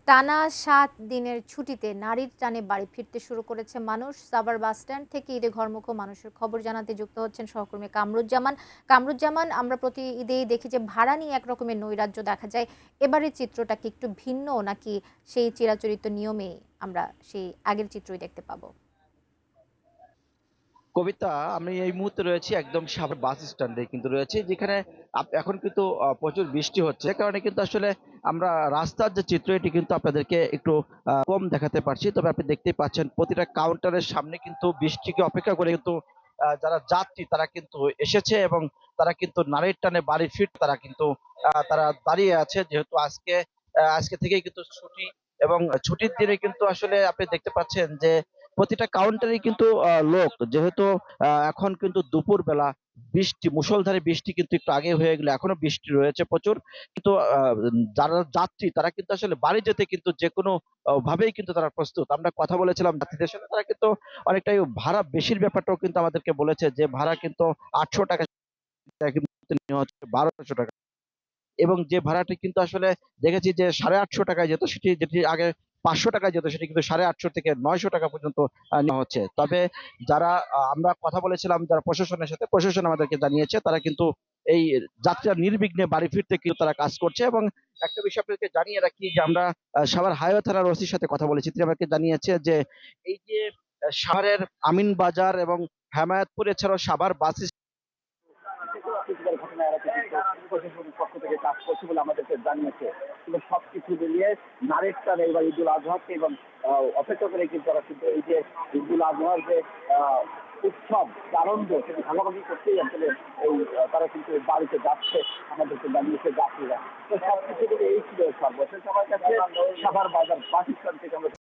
টানা ৭ দিনের ছুটিতে নারীর টানে বাড়ি ফিরতে শুরু করেছে মানুষ। সাভার বাসস্ট্যান্ড থেকে ঈদে ঘরমুখ মানুষের খবর জানাতে যুক্ত হচ্ছেন সহকর্মী কামরুজ্জামান। কামরুজ্জামান, আমরা প্রতি ঈদেই দেখি যে ভাড়া নিয়ে একরকমের নৈরাজ্য দেখা যায়। এবারের চিত্রটা কি একটু ভিন্ন, নাকি সেই চিরাচরিত নিয়মেই আমরা সেই আগের চিত্রই দেখতে পাবো? কবিতা, আমি এই মুহূর্তে রয়েছি একদম সাভার বাস স্ট্যান্ডে কিন্তু রয়েছি, যেখানে এখন কিন্তু প্রচুর বৃষ্টি হচ্ছে। এ কারণে কিন্তু আসলে আমরা রাস্তার যে চিত্র এটি কিন্তু আপনাদেরকে একটু কম দেখাতে পারছি। তবে আপনি দেখতেই পাচ্ছেন প্রতিটা কাউন্টারের সামনে কিন্তু বৃষ্টিকে অপেক্ষা করে কিন্তু যারা যাত্রী তারা কিন্তু এসেছে এবং তারা কিন্তু নারীর টানে বাড়ি ফিরতে তারা কিন্তু তারা দাঁড়িয়ে আছে, যেহেতু আজকে থেকেই কিন্তু ছুটি। এবং ছুটির দিনে কিন্তু আসলে আপনি দেখতে পাচ্ছেন যে প্রতিটা কাউন্টারে কিন্তু লোক, যেহেতু এখন কিন্তু দুপুর বেলা বৃষ্টি, মুষলধারে বৃষ্টি কিন্তু একটু আগে হয়ে গেলে এখনো বৃষ্টি রয়েছে প্রচুর। কিন্তু যারা যাত্রী তারা কিন্তু আসলে বাড়ি যেতে কিন্তু যেকোনো ভাবেই কিন্তু তারা প্রস্তুত। আমরা কথা বলেছিলাম যাত্রীদের সাথে, তারা কিন্তু অনেকটাই ভাড়া বেশির ব্যাপারটাও কিন্তু আমাদেরকে বলেছে যে ভাড়া কিন্তু ৳৮০০ কিন্তু নেওয়া হচ্ছে ৳১২০০। এবং যে ভাড়াটি কিন্তু আসলে দেখেছি যে ৳৮৫০ যেত, যেটি আগে ৳৫০০ যেত, সেটি কিন্তু ৳৮৫০ থেকে ৳৯০০ পর্যন্ত নেওয়া হচ্ছে। তবে যারা আমরা কথা বলেছিলাম যারা প্রশাসনের সাথে, প্রশাসন আমাদেরকে জানিয়েছে তারা কিন্তু এই যাত্রীরা নির্বিঘ্নে বাড়ি ফিরতে কিন্তু তারা কাজ করছে। এবং একটা বিষয় আপনাদেরকে জানিয়ে রাখি যে আমরা সাভার হাইওয়ে থানার ওসির সাথে কথা বলেছি। তিনি আমাকে জানিয়েছে যে এই যে শহরের আমিনবাজার এবং হেমায়েতপুর এছাড়াও সাভার বাস যেকোনো অপ্রীতিকর ঘটনা এড়াতে কিন্তু প্রশাসনের পক্ষ থেকে কাজ করছে বলে আমাদেরকে জানিয়েছে। কিন্তু সবকিছু মিলিয়ে নারীর টানে এবার ঈদুল আজহাকে এবং অপেক্ষা করে কিন্তু তারা কিন্তু এই যে ঈদুল আজহার যে উৎসব আনন্দ সেটা ভাগাভাগি করতেই আসলে এই তারা কিন্তু বাড়িতে যাচ্ছে আমাদেরকে জানিয়েছে যাত্রীরা। তো সবকিছু মিলে এই ছিল সর্বশেষ আমার কাছে সাভার বাজার বাস স্ট্যান্ড থেকে আমরা